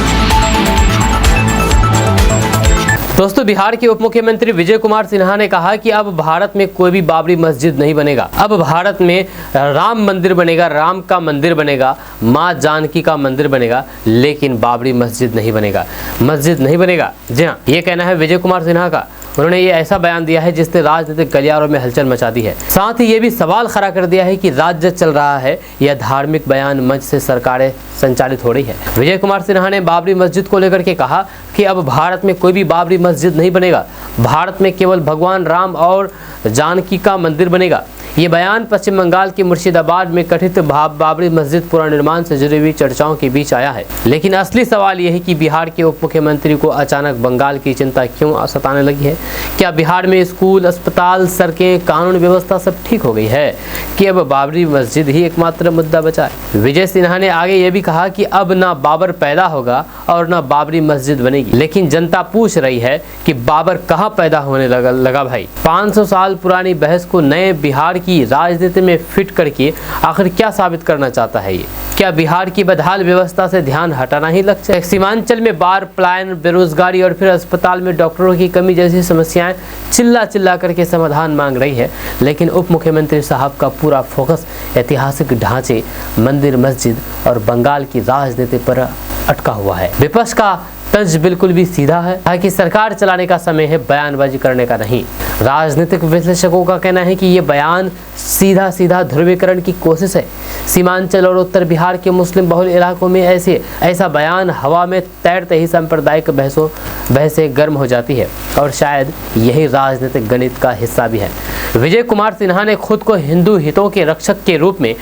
दोस्तों, बिहार के उप मुख्यमंत्री विजय कुमार सिन्हा ने कहा कि अब भारत में कोई भी बाबरी मस्जिद नहीं बनेगा। अब भारत में राम मंदिर बनेगा, राम का मंदिर बनेगा, माँ जानकी का मंदिर बनेगा, लेकिन बाबरी मस्जिद नहीं बनेगा। मस्जिद नहीं बनेगा, जी हाँ, ये कहना है विजय कुमार सिन्हा का। उन्होंने ये ऐसा बयान दिया है जिसने राजनीतिक गलियारों में हलचल मचा दी है। साथ ही ये भी सवाल खड़ा कर दिया है कि राज्य चल रहा है या धार्मिक बयान मंच से सरकारें संचालित हो रही है। विजय कुमार सिन्हा ने बाबरी मस्जिद को लेकर के कहा कि अब भारत में कोई भी बाबरी मस्जिद नहीं बनेगा, भारत में केवल भगवान राम और जानकी का मंदिर बनेगा। ये बयान पश्चिम बंगाल के मुर्शिदाबाद में कथित बाबरी मस्जिद पुनर्निर्माण से जुड़ी हुई चर्चाओं के बीच आया है। लेकिन असली सवाल यह है कि बिहार के उप मुख्यमंत्री को अचानक बंगाल की चिंता क्यों सताने लगी है। क्या बिहार में स्कूल, अस्पताल, सड़कें, कानून व्यवस्था सब ठीक हो गई है कि अब बाबरी मस्जिद ही एकमात्र मुद्दा बचा है। विजय सिन्हा ने आगे ये भी कहा कि अब ना बाबर पैदा होगा और ना बाबरी मस्जिद बनेगी, लेकिन जनता पूछ रही है कि बाबर कहाँ पैदा होने लगा भाई। 500 साल पुरानी बहस को नए बिहार की राजनीति में फिट करके आखिर क्या साबित करना चाहता है ये? क्या बिहार की बदहाल व्यवस्था से ध्यान हटाना ही लक्ष्य है? सीमांचल में बाढ़, पलायन, बेरोजगारी और फिर अस्पताल में डॉक्टरों की कमी जैसी समस्याएं चिल्ला करके समाधान मांग रही है, लेकिन उप मुख्यमंत्री साहब का पूरा फोकस ऐतिहासिक ढांचे, मंदिर, मस्जिद और बंगाल की राजनीति पर अटका हुआ है। विपक्ष का तंज बिल्कुल भी सीधा है, ताकि सरकार चलाने का समय है, बयानबाजी करने का नहीं। राजनीतिक विश्लेषकों का कहना है कि ये बयान सीधा सीधा ध्रुवीकरण की कोशिश है। सीमांचल और उत्तर बिहार के मुस्लिम बहुल इलाकों में ऐसा बयान हवा में तैरते ही सांप्रदायिक बहसें गर्म हो जाती है, और शायद यही राजनीतिक गणित का हिस्सा भी है। विजय कुमार सिन्हा ने खुद को हिंदू हितों के रक्षक के रूप में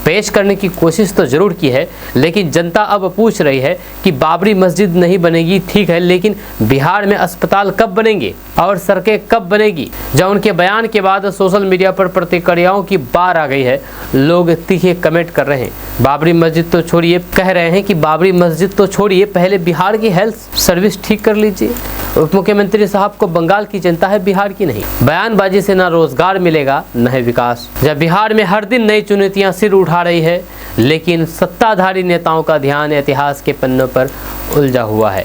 पेश करने की कोशिश तो जरूर की है, लेकिन जनता अब पूछ रही है कि बाबरी मस्जिद नहीं बनेगी, ठीक है, लेकिन बिहार में अस्पताल कब बनेंगे और सड़कें कब बनेगी। जब उनके बयान के बाद सोशल मीडिया पर प्रतिक्रियाओं की बाढ़ आ गई है। लोग तीखे कमेंट कर रहे हैं, बाबरी मस्जिद तो छोड़िए, कह रहे हैं कि बाबरी मस्जिद तो छोड़िए, पहले बिहार की हेल्थ सर्विस ठीक कर लीजिए। उप मुख्यमंत्री साहब को बंगाल की चिंता है, बिहार की नहीं। बयानबाजी से न रोजगार मिलेगा न है विकास। जब बिहार में हर दिन नई चुनौतियां सिर उठा रही है, लेकिन सत्ताधारी नेताओं का ध्यान इतिहास के पन्नों पर उलझा हुआ है।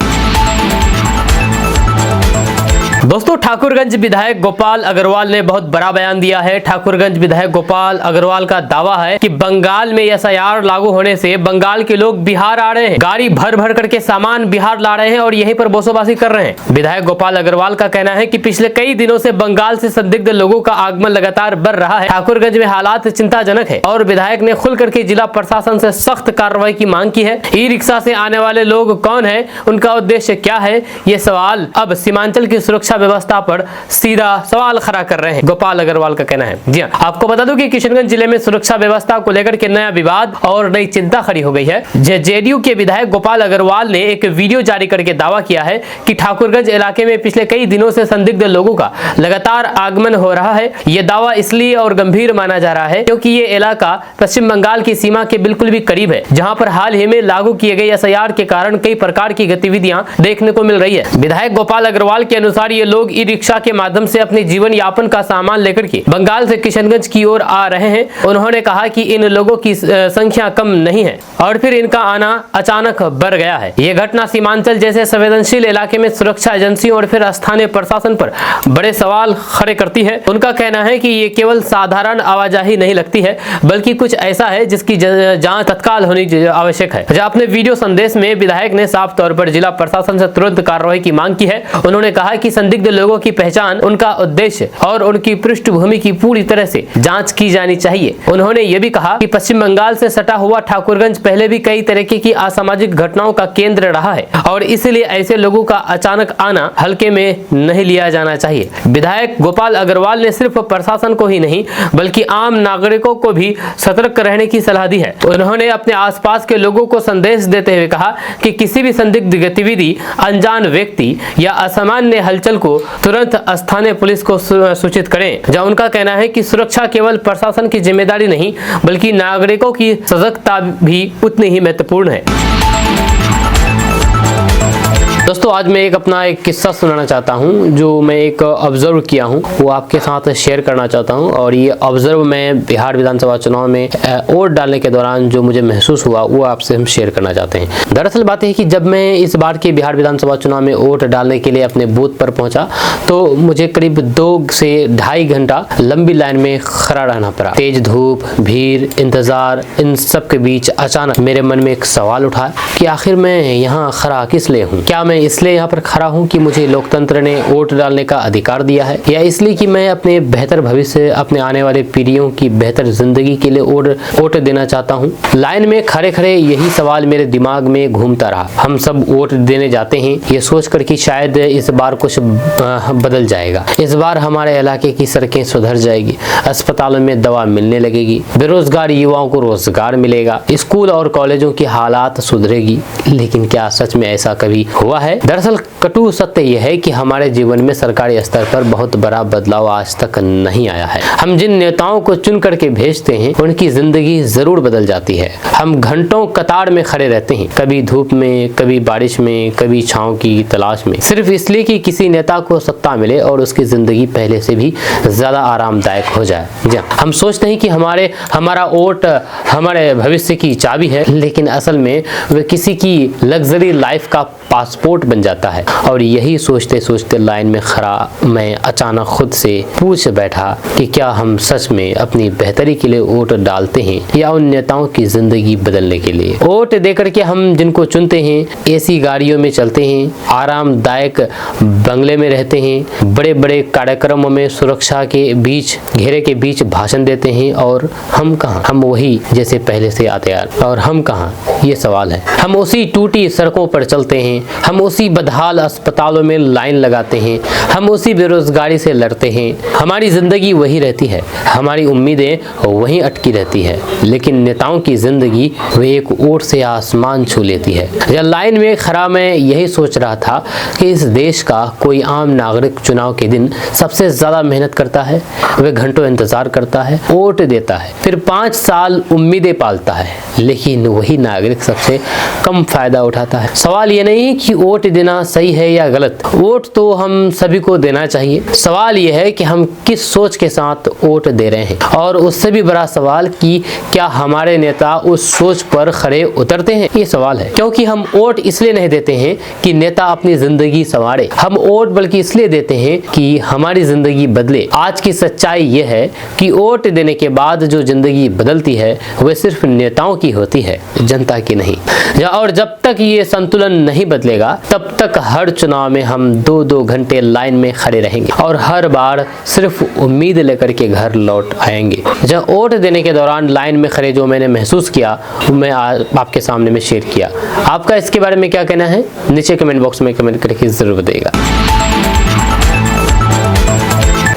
दोस्तों, ठाकुरगंज विधायक गोपाल अग्रवाल ने बहुत बड़ा बयान दिया है। ठाकुरगंज विधायक गोपाल अग्रवाल का दावा है कि बंगाल में एसआईआर लागू होने से बंगाल के लोग बिहार आ रहे हैं, गाड़ी भर भर करके सामान बिहार ला रहे हैं और यहीं पर बसोबासी कर रहे हैं। विधायक गोपाल अग्रवाल का कहना है कि पिछले कई दिनों से बंगाल से संदिग्ध लोगों का आगमन लगातार बढ़ रहा है। ठाकुरगंज में हालात चिंताजनक है और विधायक ने खुल करके जिला प्रशासन से सख्त कार्रवाई की मांग की है। ई रिक्शा से आने वाले लोग कौन है, उनका उद्देश्य क्या है, ये सवाल अब सीमांचल की सुरक्षा व्यवस्था पर सीधा सवाल खड़ा कर रहे हैं, गोपाल अग्रवाल का कहना है। जी हां, आपको बता दूं कि किशनगंज जिले में सुरक्षा व्यवस्था को लेकर के नया विवाद और नई चिंता खड़ी हो गई है। जेडीयू के विधायक गोपाल अग्रवाल ने एक वीडियो जारी करके दावा किया है कि ठाकुरगंज इलाके में पिछले कई दिनों से संदिग्ध लोगों का लगातार आगमन हो रहा है। यह दावा इसलिए और गंभीर माना जा रहा है क्योंकि ये इलाका पश्चिम बंगाल की सीमा के बिल्कुल भी करीब है, जहां पर हाल ही में लागू किए गए एसआईआर के कारण कई प्रकार की गतिविधियां देखने को मिल रही है। विधायक गोपाल अग्रवाल के अनुसार ये लोग ई रिक्शा के माध्यम से अपने जीवन यापन का सामान लेकर के बंगाल से किशनगंज की ओर आ रहे हैं। उन्होंने कहा कि इन लोगों की संख्या कम नहीं है और फिर इनका आना अचानक बढ़ गया है। ये घटना सीमांचल जैसे संवेदनशील इलाके में सुरक्षा एजेंसियों और फिर स्थानीय प्रशासन पर बड़े सवाल खड़े करती है। उनका कहना है कि ये केवल साधारण आवाजाही नहीं लगती है, बल्कि कुछ ऐसा है जिसकी जांच तत्काल होनी आवश्यक है। अपने वीडियो संदेश में विधायक ने साफ तौर पर जिला प्रशासन से तुरंत कार्रवाई की मांग की है। उन्होंने कहा कि संदिग्ध लोगों की पहचान, उनका उद्देश्य और उनकी पृष्ठभूमि की पूरी तरह से जांच की जानी चाहिए। उन्होंने यह भी कहा कि पश्चिम बंगाल से सटा हुआ ठाकुरगंज पहले भी कई तरीके की असामाजिक घटनाओं का केंद्र रहा है और इसलिए ऐसे लोगों का अचानक आना हल्के में नहीं लिया जाना चाहिए। विधायक गोपाल अग्रवाल ने सिर्फ प्रशासन को ही नहीं बल्कि आम नागरिकों को भी सतर्क रहने की सलाह दी है। उन्होंने अपने आसपास के लोगों को संदेश देते हुए कहा कि किसी भी संदिग्ध गतिविधि, अनजान व्यक्ति या असामान्य हलचल को तुरंत स्थानीय पुलिस को सूचित करें। जहां उनका कहना है कि सुरक्षा केवल प्रशासन की जिम्मेदारी नहीं बल्कि नागरिकों की सजगता भी उतनी ही महत्वपूर्ण है। दोस्तों, आज मैं अपना एक किस्सा सुनाना चाहता हूं जो मैं एक ऑब्जर्व किया हूं, वो आपके साथ शेयर करना चाहता हूं। और ये ऑब्जर्व मैं बिहार विधानसभा चुनाव में वोट डालने के दौरान जो मुझे महसूस हुआ वो आपसे हम शेयर करना चाहते हैं। दरअसल बात है कि जब मैं इस बार के बिहार विधानसभा चुनाव में वोट डालने के लिए अपने बूथ पर पहुंचा तो मुझे करीब 2 से ढाई घंटा लंबी लाइन में खड़ा रहना पड़ा। तेज धूप, भीड़, इंतजार, इन सब के बीच अचानक मेरे मन में एक सवाल उठा कि आखिर मैं यहाँ खड़ा किस लिए हूँ। क्या मैं इसलिए यहाँ पर खड़ा हूँ कि मुझे लोकतंत्र ने वोट डालने का अधिकार दिया है, या इसलिए कि मैं अपने बेहतर भविष्य, अपने आने वाले पीढ़ियों की बेहतर जिंदगी के लिए वोट देना चाहता हूँ। लाइन में खड़े खड़े यही सवाल मेरे दिमाग में घूमता रहा। हम सब वोट देने जाते हैं ये सोचकर कि शायद इस बार कुछ बदल जाएगा, इस बार हमारे इलाके की सड़कें सुधर जाएगी, अस्पतालों में दवा मिलने लगेगी, बेरोजगार युवाओं को रोजगार मिलेगा, स्कूल और कॉलेजों की हालात सुधरेगी। लेकिन क्या सच में ऐसा कभी हुआ है? दरअसल कटु सत्य यह है कि हमारे जीवन में सरकारी स्तर पर बहुत बड़ा बदलाव आज तक नहीं आया है। हम जिन नेताओं को चुन करके भेजते हैं उनकी जिंदगी जरूर बदल जाती है। हम घंटों कतार में खड़े रहते हैं, कभी धूप में, कभी बारिश में, कभी छांव की तलाश में, सिर्फ इसलिए कि किसी नेता को सत्ता मिले और उसकी जिंदगी पहले से भी ज्यादा आरामदायक हो जाए। जी, हम सोचते हैं कि हमारा वोट हमारे भविष्य की चाबी है, लेकिन असल में वे किसी की लग्जरी लाइफ का पासपोर्ट बन जाता है। और यही सोचते सोचते लाइन में खड़ा मैं अचानक खुद से पूछ बैठा कि क्या हम सच में अपनी बेहतरी के लिए वोट डालते हैं या उन नेताओं की जिंदगी बदलने के लिए। वोट देकर के हम जिनको चुनते हैं एसी गाड़ियों में चलते हैं, आरामदायक बंगले में रहते हैं, बड़े बड़े कार्यक्रमों में सुरक्षा के बीच घेरे के बीच भाषण देते हैं, और हम कहाँ, हम वही जैसे पहले से आते यार, और हम कहाँ, ये सवाल है। हम उसी टूटी सड़कों पर चलते हैं, हम उसी बदहाल अस्पतालों में लाइन लगाते हैं, हम उसी बेरोजगारी से लड़ते हैं। हमारी जिंदगी वही रहती है, हमारी उम्मीदें वहीं अटकी रहती है, लेकिन नेताओं की जिंदगी वे एक वोट से आसमान छू लेती है। या लाइन में खड़ा मैं यही सोच रहा था कि इस देश का कोई आम नागरिक चुनाव के दिन सबसे ज्यादा मेहनत करता है, वह घंटों इंतजार करता है, वोट देता है, फिर 5 साल उम्मीदें पालता है, लेकिन वही नागरिक सबसे कम फायदा उठाता है। सवाल ये नहीं कि वोट देना सही है या गलत, वोट तो हम सभी को देना चाहिए। सवाल ये है कि हम किस सोच के साथ वोट दे रहे हैं, और उससे भी बड़ा सवाल कि क्या हमारे नेता उस सोच पर खरे उतरते हैं, ये सवाल है। क्योंकि हम वोट इसलिए नहीं देते हैं कि नेता अपनी जिंदगी संवारे, हम वोट बल्कि इसलिए देते हैं कि हमारी जिंदगी बदले। आज की सच्चाई ये है कि वोट देने के बाद जो जिंदगी बदलती है वह सिर्फ नेताओं की होती है, जनता की नहीं। और जब तक ये संतुलन नहीं बदलेगा तब तक हर चुनाव में हम 2-2 घंटे लाइन में खड़े रहेंगे और हर बार सिर्फ उम्मीद लेकर के घर लौट आएंगे। जब वोट देने के दौरान लाइन में खड़े जो मैंने महसूस किया मैं आपके सामने में शेयर किया। आपका इसके बारे में क्या कहना है नीचे कमेंट बॉक्स में कमेंट करके जरूर बताइएगा।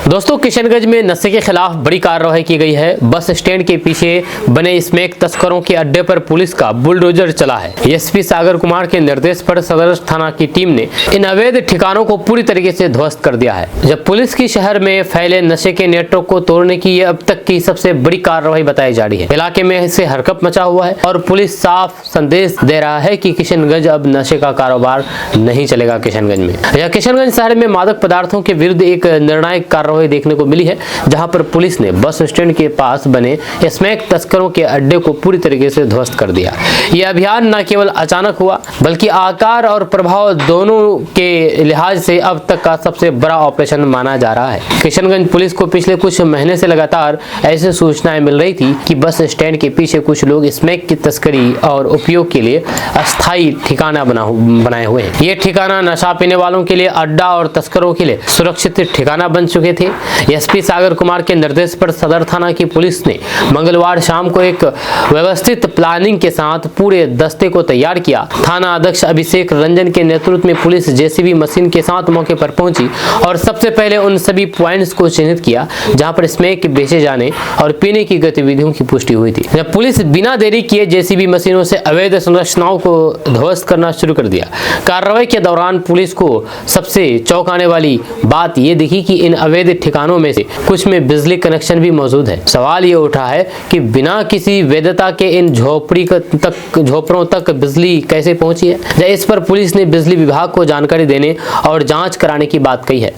दोस्तों किशनगंज में नशे के खिलाफ बड़ी कार्रवाई की गई है। बस स्टैंड के पीछे बने स्मैक तस्करों के अड्डे पर पुलिस का बुलडोजर चला है। एसपी सागर कुमार के निर्देश पर सदर थाना की टीम ने इन अवैध ठिकानों को पूरी तरीके से ध्वस्त कर दिया है। जब पुलिस की शहर में फैले नशे के नेटवर्क को तोड़ने की ये अब तक की सबसे बड़ी कार्रवाई बताई जा रही है। इलाके में इससे हरकत मचा हुआ है और पुलिस साफ संदेश दे रहा है कि किशनगंज अब नशे का कारोबार नहीं चलेगा। किशनगंज में या किशनगंज शहर में मादक पदार्थों के विरुद्ध एक निर्णायक कार्रवाई देखने को मिली है, जहां पर पुलिस ने बस स्टैंड के पास बने स्मैक तस्करों के अड्डे को पूरी तरीके से ध्वस्त कर दिया। यह अभियान न केवल अचानक हुआ बल्कि आकार और प्रभाव दोनों के लिहाज से अब तक का सबसे बड़ा ऑपरेशन माना जा रहा है। किशनगंज पुलिस को पिछले कुछ महीने से लगातार ऐसी सूचनाएं मिल रही थी कि बस स्टैंड के पीछे कुछ लोग स्मैक की तस्करी और उपयोग के लिए अस्थायी ठिकाना बनाए हुए हैं। ये ठिकाना नशा पीने वालों के लिए अड्डा और तस्करों के लिए सुरक्षित ठिकाना बन चुके थे। एसपी सागर कुमार के निर्देश पर सदर थाना की पुलिस ने मंगलवार शाम को एक व्यवस्थित प्लानिंग के साथ पूरे दस्ते को तैयार किया। थाना अध्यक्ष अभिषेक रंजन के नेतृत्व में पुलिस जेसीबी मशीन के साथ मौके पर पहुंची और सबसे पहले उन सभी पॉइंट्स को चिन्हित किया जहां पर स्मैक बेचे जाने और पीने की गतिविधियों की पुष्टि हुई थी। जब पुलिस बिना देरी किए जेसीबी मशीनों से अवैध संरचनाओं को ध्वस्त करना शुरू कर दिया। कार्रवाई के दौरान पुलिस को सबसे चौंकाने वाली बात यह दिखी कि इन अवैध ठिकानों में से कुछ में बिजली कनेक्शन भी मौजूद है। सवाल ये उठा है कि बिना किसी वैधता के इन झोपड़ों तक बिजली कैसे पहुंची है। इस पर पुलिस ने बिजली विभाग को जानकारी देने और जांच कराने की बात कही है।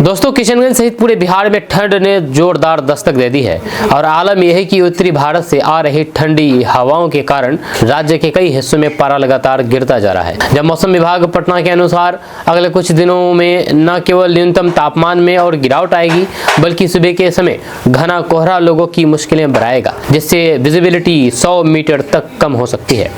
दोस्तों किशनगंज सहित पूरे बिहार में ठंड ने जोरदार दस्तक दे दी है और आलम यह है कि उत्तरी भारत से आ रही ठंडी हवाओं के कारण राज्य के कई हिस्सों में पारा लगातार गिरता जा रहा है। जब मौसम विभाग पटना के अनुसार अगले कुछ दिनों में न केवल न्यूनतम तापमान में और गिरावट आएगी बल्कि सुबह के समय घना कोहरा लोगों की मुश्किलें बढ़ाएगा, जिससे विजिबिलिटी 100 मीटर तक कम हो सकती है।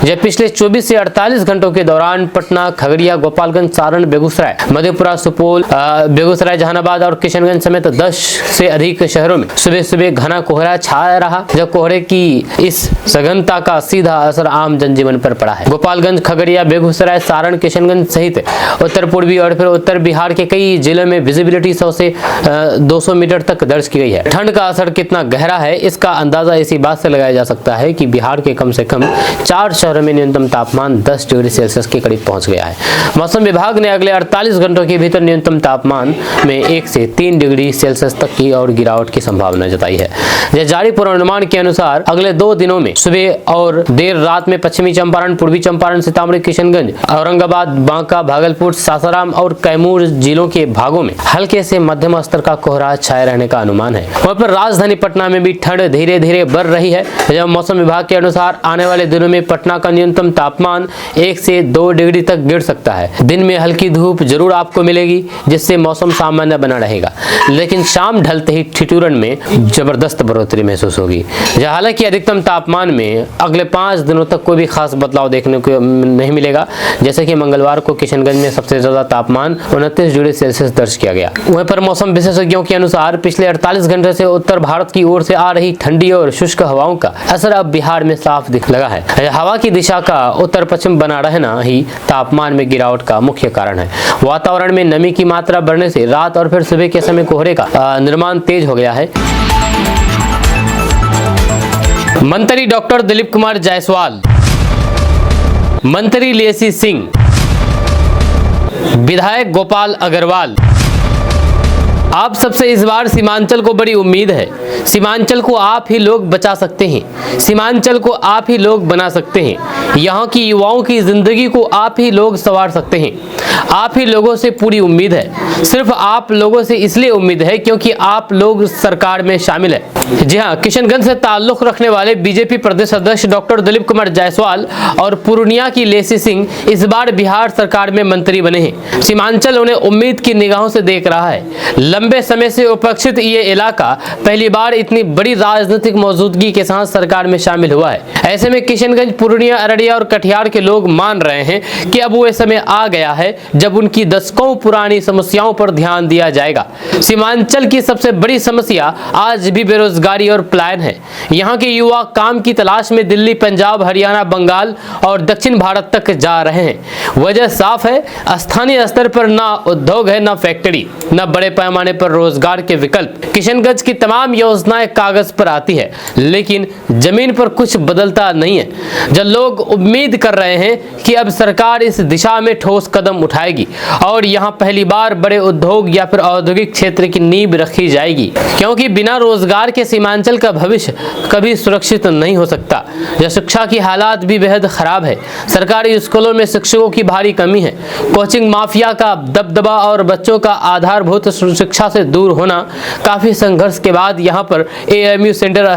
जब पिछले 24 से 48 घंटों के दौरान पटना, खगड़िया, गोपालगंज, सारण, बेगूसराय, मधेपुरा, सुपौल, बेगूसराय, जहानाबाद और किशनगंज समेत 10 से अधिक शहरों में सुबह सुबह घना कोहरा छाया रहा। जब कोहरे की इस सघनता का सीधा असर आम जनजीवन पर पड़ा है। गोपालगंज, खगड़िया, बेगूसराय, सारण, किशनगंज सहित उत्तर पूर्वी और फिर उत्तर बिहार के कई जिलों में विजिबिलिटी 100 से 200 मीटर तक दर्ज की गई है। ठंड का असर कितना गहरा है इसका अंदाजा इसी बात से लगाया जा सकता है कि बिहार के कम से कम 4 शहरों में न्यूनतम तापमान 10 डिग्री सेल्सियस के करीब पहुंच गया है। मौसम विभाग ने अगले 48 घंटों के भीतर न्यूनतम तापमान में 1 से 3 डिग्री सेल्सियस तक की और गिरावट की संभावना जताई है। जारी पूर्वानुमान के अनुसार अगले 2 दिनों में सुबह और देर रात में पश्चिमी चंपारण, पूर्वी चंपारण, सीतामढ़ी, किशनगंज, औरंगाबाद, बांका, भागलपुर, सासाराम और कैमूर जिलों के भागों में हल्के से मध्यम स्तर का कोहरा छाए रहने का अनुमान है। वहाँ पर राजधानी पटना में भी ठंड धीरे धीरे बढ़ रही है। जब मौसम विभाग के अनुसार आने वाले दिनों में पटना का न्यूनतम तापमान 1 से 2 डिग्री तक गिर सकता है। दिन में हल्की धूप जरूर आपको मिलेगी, जिससे मौसम सामान्य बना रहेगा, लेकिन शाम ढलते ही ठिठुरन में जबरदस्त बढ़ोतरी महसूस होगी। हालांकि अधिकतम तापमान में अगले 5 दिनों तक कोई भी खास बदलाव देखने को नहीं मिलेगा। जैसे कि मंगलवार को किशनगंज में सबसे ज्यादा तापमान 29 डिग्री सेल्सियस दर्ज किया गया। वहीं पर मौसम विशेषज्ञों के अनुसार पिछले 48 घंटे से उत्तर भारत की ओर से आ रही ठंडी और शुष्क हवाओं का असर अब बिहार में साफ दिख लगा है। हवा की दिशा का उत्तर पश्चिम बना रहना ही तापमान में गिरावट का मुख्य कारण है। वातावरण में नमी की मात्रा बढ़ने से रात और फिर सुबह के समय कोहरे का निर्माण तेज हो गया है। मंत्री डॉक्टर दिलीप कुमार जायसवाल, मंत्री लेसी सिंह, विधायक गोपाल अग्रवाल, आप सबसे इस बार सीमांचल को बड़ी उम्मीद है। सीमांचल को आप ही लोग बचा सकते हैं, सीमांचल को आप ही लोग बना सकते हैं, यहाँ की युवाओं की जिंदगी को आप ही लोग संवार सकते हैं। आप ही लोगों से पूरी उम्मीद है। सिर्फ आप लोगों से इसलिए उम्मीद है क्योंकि आप लोग सरकार में शामिल है। जी हाँ, किशनगंज से ताल्लुक रखने वाले बीजेपी प्रदेश अध्यक्ष डॉक्टर दिलीप कुमार जायसवाल और पूर्णिया की लेसी सिंह इस बार बिहार सरकार में मंत्री बने हैं। सीमांचल उन्हें उम्मीद की निगाहों से देख रहा है। लंबे समय से उपेक्षित ये इलाका पहली बार इतनी बड़ी राजनीतिक मौजूदगी के साथ सरकार में शामिल हुआ है। ऐसे में किशनगंज, पूर्णिया, अररिया और कटिहार के लोग मान रहे हैं कि अब वो समय आ गया है जब उनकी दशकों पुरानी समस्याओं पर ध्यान दिया जाएगा। सीमांचल की सबसे बड़ी समस्या आज भी बेरोजगारी और पलायन है। यहाँ के युवा काम की तलाश में दिल्ली, पंजाब, हरियाणा, बंगाल और दक्षिण भारत तक जा रहे हैं। वजह साफ है, स्थानीय स्तर पर ना उद्योग है, ना फैक्ट्री, ना बड़े पैमाने पर रोजगार के विकल्प। किशनगंज की तमाम योजनाएं कागज पर आती है, लेकिन जमीन पर कुछ बदलता नहीं है। जब लोग उम्मीद कर रहे हैं कि अब सरकार इस दिशा में ठोस कदम उठाएगी और यहाँ पहली बार बड़े उद्योग या फिर औद्योगिक क्षेत्र की नींव रखी जाएगी, क्योंकि बिना रोजगार के सीमांचल का भविष्य कभी सुरक्षित नहीं हो सकता। यह शिक्षा की हालात भी बेहद खराब है। सरकारी स्कूलों में शिक्षकों की भारी कमी है। कोचिंग माफिया का दबदबा और बच्चों का आधारभूत शिक्षा से दूर होना। काफी संघर्ष के बाद यहाँ पर एएमयू सेंटर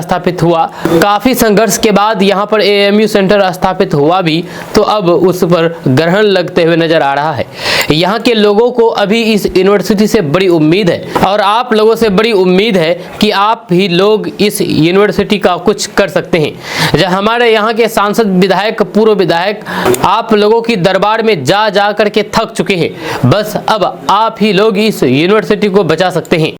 स्थापित हुआ। भी तो अब उस पर ग्रहण लगते हुए नजर आ रहा है। यहाँ के लोगों को अभी इस यूनिवर्सिटी से बड़ी उम्मीद है और आप लोगों से बड़ी उम्मीद है कि आप ही लोग इस यूनिवर्सिटी का कुछ कर सकते हैं। जब हमारे यहाँ के सांसद, विधायक, पूर्व विधायक आप लोगों की दरबार में जा करके थक चुके हैं। बस अब आप ही लोग इस यूनिवर्सिटी को बचा सकते हैं।